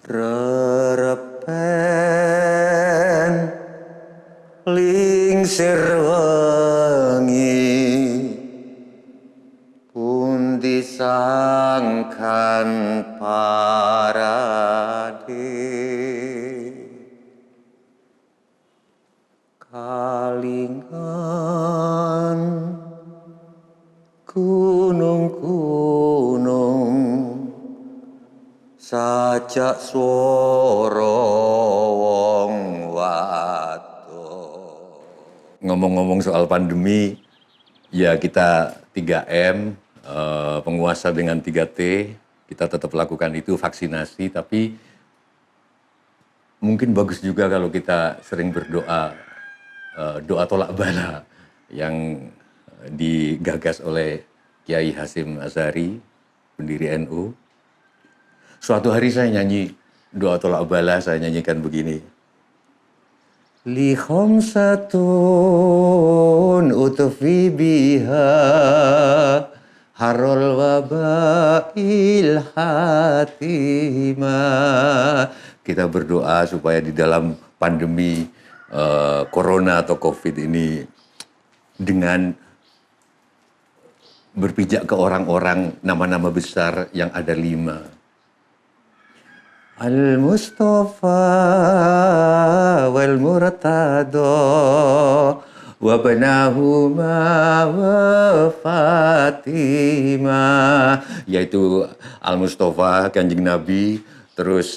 Rerepen lingsir wengi pundi sangkan parade kalingan gunung-gunung sajak swara wong wadon. Ngomong-ngomong soal pandemi, ya kita 3M, penguasa dengan 3T, kita tetap lakukan itu, vaksinasi, tapi mungkin bagus juga kalau kita sering berdoa, doa tolak bala yang digagas oleh Kiai Hasyim Asy'ari, pendiri NU. Suatu hari saya nyanyi doa tolak bala, saya nyanyikan begini. Li khamsatun utfi biha harul wabail hatimah. Kita berdoa supaya di dalam pandemi corona atau COVID ini, dengan berpijak ke orang-orang nama-nama besar yang ada 5. Al-Mustafa wal Murtada wa banahuma wa Fatimah, yaitu Al-Mustafa Kanjeng Nabi, terus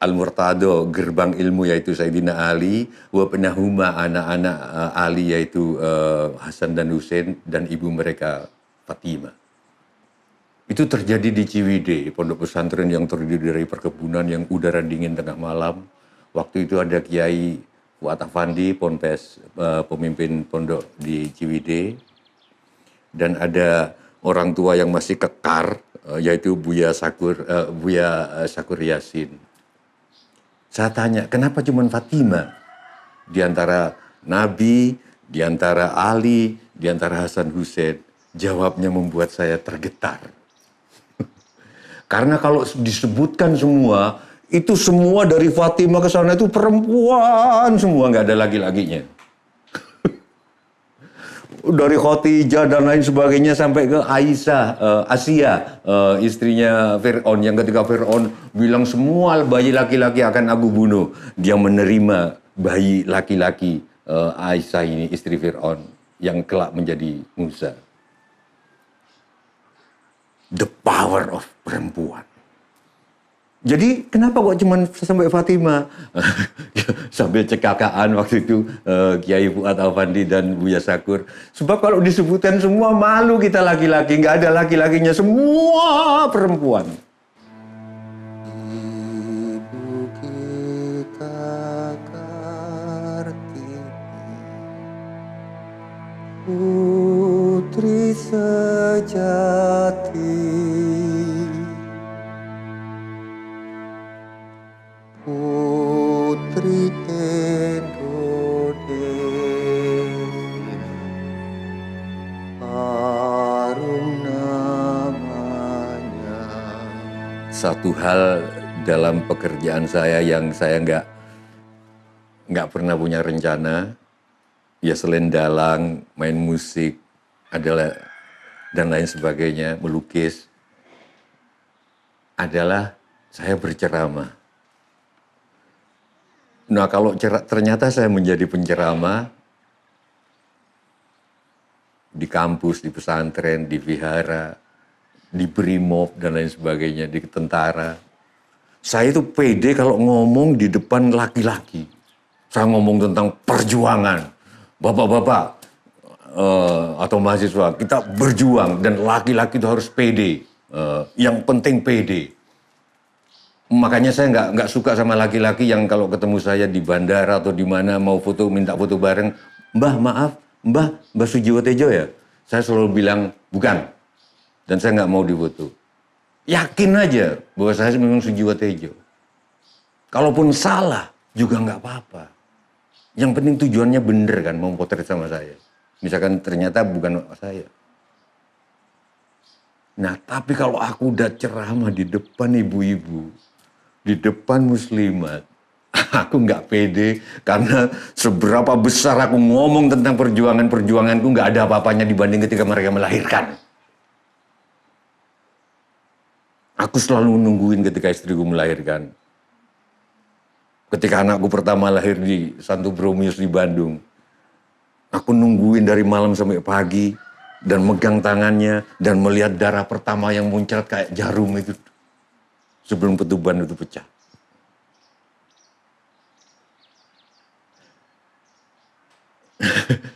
Al-Murtada gerbang ilmu yaitu Sayyidina Ali, wa banahuma anak-anak Ali yaitu Hasan dan Husain, dan ibu mereka Fatimah. Itu terjadi di Ciwidey, pondok pesantren yang terdiri dari perkebunan yang udara dingin tengah malam. Waktu itu ada Kiai Fuad Afandi, Ponpes, pemimpin pondok di Ciwidey. Dan ada orang tua yang masih kekar, yaitu Buya Sakur Yasin. Saya tanya, kenapa cuma Fatimah? Di antara Nabi, di antara Ali, di antara Hasan Husain. Jawabnya membuat saya tergetar. Karena kalau disebutkan semua, itu semua dari Fatimah ke sana itu perempuan semua, nggak ada laki-lakinya. Dari Khadijah dan lain sebagainya sampai ke Aisyah, Asia, istrinya Fir'aun, yang ketika Fir'aun bilang semua bayi laki-laki akan aku bunuh, dia menerima bayi laki-laki Aisyah ini, istri Fir'aun, yang kelak menjadi Musa. The power of perempuan. Jadi kenapa kok cuma sampai Fatimah? Sambil cekakaan waktu itu Kiai Fuad Afandi dan Buya Sakur. Sebab kalau disebutkan semua malu kita laki-laki, nggak ada laki-lakinya, semua perempuan. Ibu kita Kartini, putri sejati, putri Indonesia, harum namanya. Satu hal dalam pekerjaan saya yang saya nggak pernah punya rencana, ya selain dalang, main musik, adalah dan lain sebagainya, melukis, adalah saya berceramah. Nah, kalau ternyata saya menjadi penceramah di kampus, di pesantren, di vihara, di brimob dan lain sebagainya, di tentara, saya itu pede kalau ngomong di depan laki-laki. Saya ngomong tentang perjuangan, bapak-bapak atau mahasiswa, kita berjuang, dan laki-laki itu harus pede. Yang penting pede. Makanya saya nggak suka sama laki-laki yang kalau ketemu saya di bandara atau di mana mau foto, minta foto bareng. Mbah, maaf, Mbah Sujiwo Tejo ya? Saya selalu bilang bukan, dan saya nggak mau difoto. Yakin aja bahwa saya memang Sujiwo Tejo. Kalaupun salah juga nggak apa-apa. Yang penting tujuannya bener kan, mau potret sama saya. Misalkan ternyata bukan saya. Nah, tapi kalau aku udah ceramah di depan ibu-ibu, di depan muslimat. Aku nggak pede karena seberapa besar aku ngomong tentang perjuanganku nggak ada apa-apanya dibanding ketika mereka melahirkan. Aku selalu nungguin ketika istriku melahirkan. Ketika anakku pertama lahir di Santo Bromius di Bandung, aku nungguin dari malam sampai pagi dan megang tangannya dan melihat darah pertama yang muncrat kayak jarum itu sebelum ketuban itu pecah.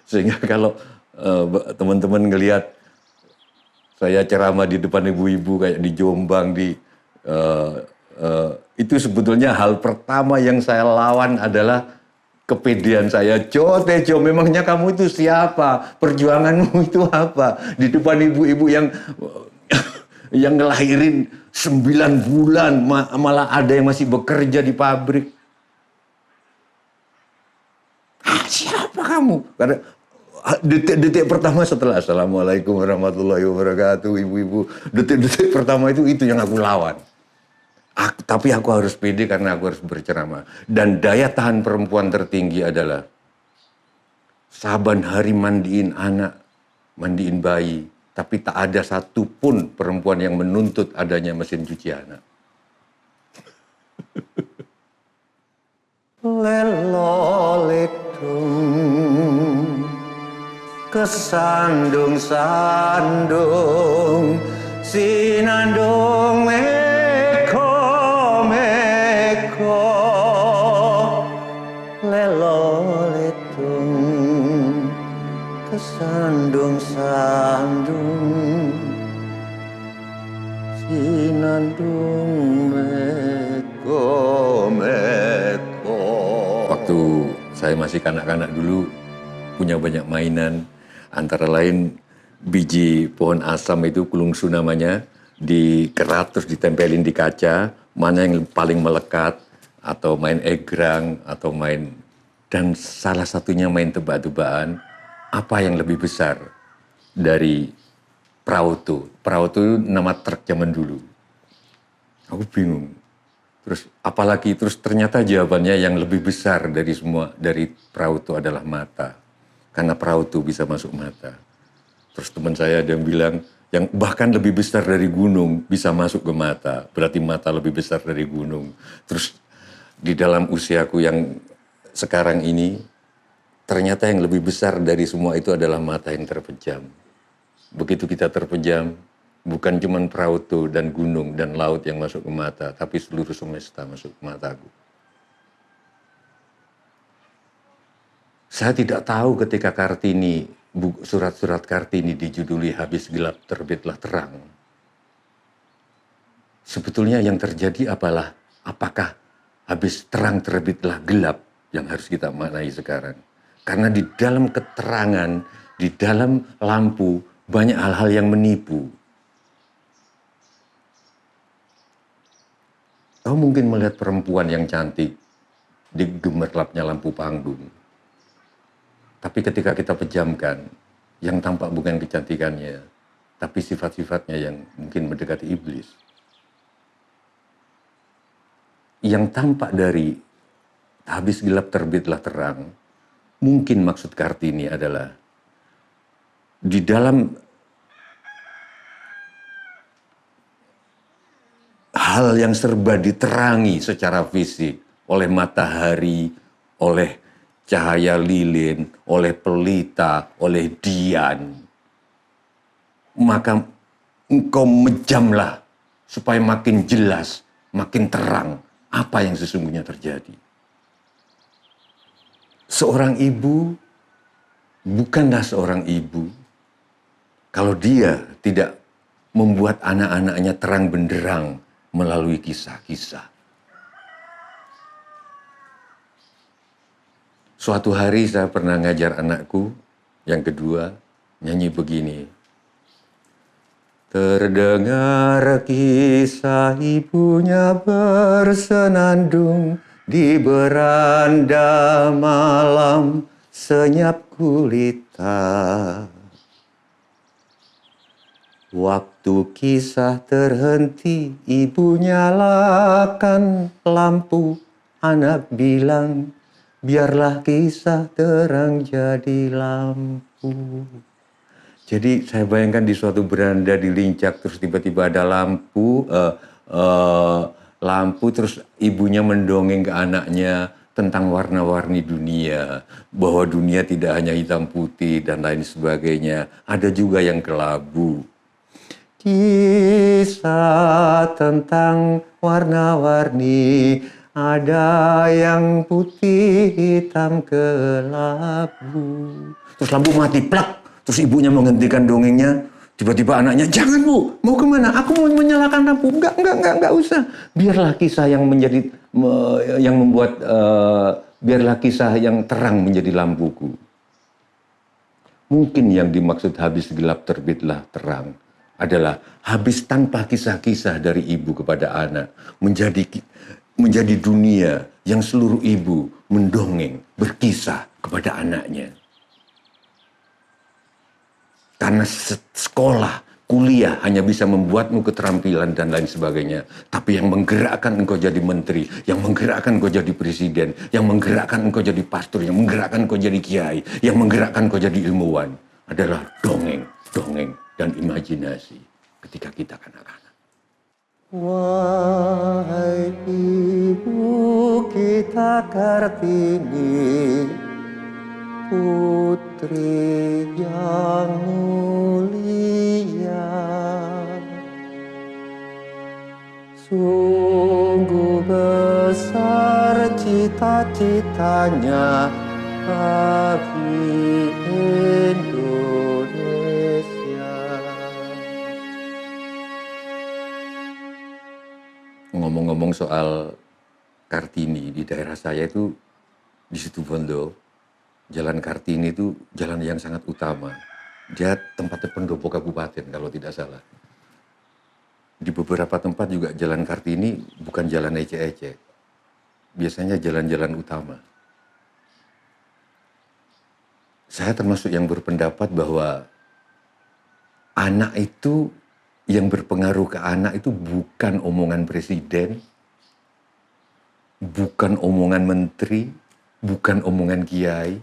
Sehingga kalau teman-teman ngelihat saya ceramah di depan ibu-ibu kayak di Jombang, itu sebetulnya hal pertama yang saya lawan adalah kepedean saya. Tejo, memangnya kamu itu siapa? Perjuanganmu itu apa? Di depan ibu-ibu yang yang ngelahirin 9 bulan, malah ada yang masih bekerja di pabrik. Siapa kamu? Karena detik-detik pertama setelah Assalamualaikum warahmatullahi wabarakatuh, ibu-ibu, detik-detik pertama itu yang aku lawan. Tapi aku harus pede karena aku harus berceramah. Dan daya tahan perempuan tertinggi adalah saban hari mandiin anak, mandiin bayi, tapi tak ada satupun perempuan yang menuntut adanya mesin cuci anak. Lelolitung kesandung-sandung sinandung meko lelolitung kesandung-sandung sinandung meko. Waktu saya masih kanak-kanak dulu, punya banyak mainan. Antara lain biji pohon asam itu, kulungsu namanya, dikerat terus ditempelin di kaca, mana yang paling melekat, atau main egrang, atau main, dan salah satunya main tebak-tebakan, apa yang lebih besar dari Prauto. Prauto itu nama truk zaman dulu. Aku bingung. Terus apalagi ternyata jawabannya yang lebih besar dari semua dari perahu itu adalah mata. Karena perahu itu bisa masuk mata. Terus teman saya ada yang bilang yang bahkan lebih besar dari gunung bisa masuk ke mata. Berarti mata lebih besar dari gunung. Terus di dalam usiaku yang sekarang ini ternyata yang lebih besar dari semua itu adalah mata yang terpejam. Begitu kita terpejam, bukan cuma perahu dan gunung dan laut yang masuk ke mata, tapi seluruh semesta masuk ke mataku. Saya tidak tahu ketika Kartini, surat-surat Kartini dijuduli Habis Gelap Terbitlah Terang. Sebetulnya yang terjadi apakah habis terang terbitlah gelap yang harus kita maknai sekarang. Karena di dalam keterangan, di dalam lampu, banyak hal-hal yang menipu. Kau mungkin melihat perempuan yang cantik di gemerlapnya lampu panggung. Tapi ketika kita pejamkan, yang tampak bukan kecantikannya, tapi sifat-sifatnya yang mungkin mendekati iblis. Yang tampak dari habis gelap terbitlah terang, mungkin maksud Kartini adalah di dalam hal yang serba diterangi secara fisik oleh matahari, oleh cahaya lilin, oleh pelita, oleh dian, maka engkau mejamlah supaya makin jelas, makin terang apa yang sesungguhnya terjadi. Seorang ibu bukanlah seorang ibu kalau dia tidak membuat anak-anaknya terang benderang melalui kisah-kisah. Suatu hari saya pernah ngajar anakku yang kedua nyanyi begini. Terdengar kisah ibunya bersenandung di beranda malam senyap gulita. Waktu Waktu kisah terhenti, ibu nyalakan lampu. Anak bilang, biarlah kisah terang jadi lampu. Jadi saya bayangkan di suatu beranda di Lincak, terus tiba-tiba ada lampu, terus ibunya mendongeng ke anaknya tentang warna-warni dunia, bahwa dunia tidak hanya hitam putih dan lain sebagainya, ada juga yang kelabu. Kisah tentang warna-warni, ada yang putih, hitam, kelabu. Terus lampu mati, plak. Terus ibunya menghentikan dongengnya. Tiba-tiba anaknya, jangan bu, mau kemana? Aku mau menyalakan lampu. Enggak usah. Biarlah kisah yang menjadi, biarlah kisah yang terang menjadi lampuku. Mungkin yang dimaksud habis gelap terbitlah terang adalah habis tanpa kisah-kisah dari ibu kepada anak, menjadi dunia yang seluruh ibu mendongeng, berkisah kepada anaknya. Karena sekolah, kuliah hanya bisa membuatmu keterampilan dan lain sebagainya. Tapi yang menggerakkan engkau jadi menteri, yang menggerakkan engkau jadi presiden, yang menggerakkan engkau jadi pastor, yang menggerakkan engkau jadi kiai, yang menggerakkan engkau jadi ilmuwan adalah dongeng dan imajinasi ketika kita kanak-kanak. Wahai ibu kita Kartini, putri yang mulia, sungguh besar cita-citanya bagi Indonesia. Ngomong-ngomong soal Kartini, di daerah saya itu di Situbondo, Jalan Kartini itu jalan yang sangat utama. Dia tempatnya pendopo kabupaten kalau tidak salah. Di beberapa tempat juga Jalan Kartini bukan jalan ecek-ecek. Biasanya jalan-jalan utama. Saya termasuk yang berpendapat bahwa anak itu, yang berpengaruh ke anak itu bukan omongan presiden, bukan omongan menteri, bukan omongan kiai,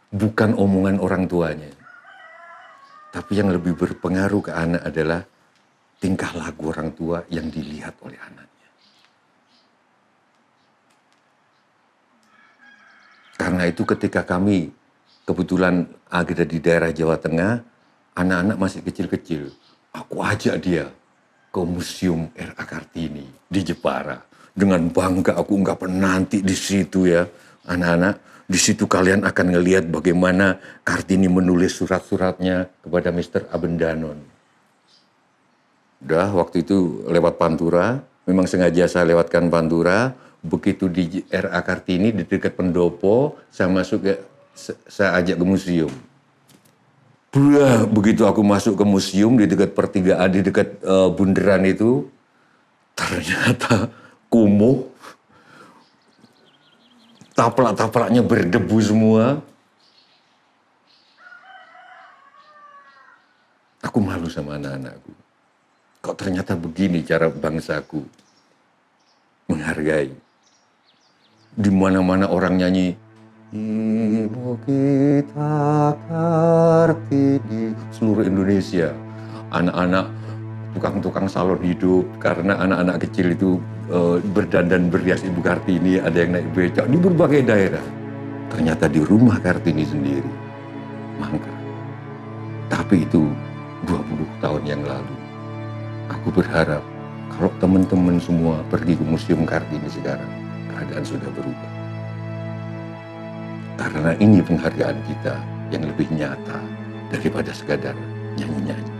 bukan omongan orang tuanya. Tapi yang lebih berpengaruh ke anak adalah tingkah laku orang tua yang dilihat oleh anaknya. Karena itu ketika kami kebetulan ada di daerah Jawa Tengah, anak-anak masih kecil-kecil, aku ajak dia ke Museum R.A. Kartini di Jepara. Dengan bangga aku ungkapkan, nanti di situ ya anak-anak, di situ kalian akan ngelihat bagaimana Kartini menulis surat-suratnya kepada Mr. Abendanon. Udah waktu itu lewat Pantura, memang sengaja saya lewatkan Pantura, begitu di R.A. Kartini di dekat pendopo, saya saya ajak ke museum. Begitu aku masuk ke museum di dekat pertigaan, di dekat bundaran itu, ternyata kumuh, taplak-taplaknya berdebu semua. Aku malu sama anak-anakku. Kok ternyata begini cara bangsaku menghargai. Di mana-mana orang nyanyi, Ibu kita Kartini, seluruh Indonesia. Anak-anak tukang-tukang salon hidup, karena anak-anak kecil itu berdandan berhias Ibu Kartini, ada yang naik becak di berbagai daerah. Ternyata di rumah Kartini sendiri, mangkrak. Tapi itu 20 tahun yang lalu. Aku berharap kalau teman-teman semua pergi ke Museum Kartini sekarang, keadaan sudah berubah. Karena ini penghargaan kita yang lebih nyata daripada sekadar nyanyi-nyanyi.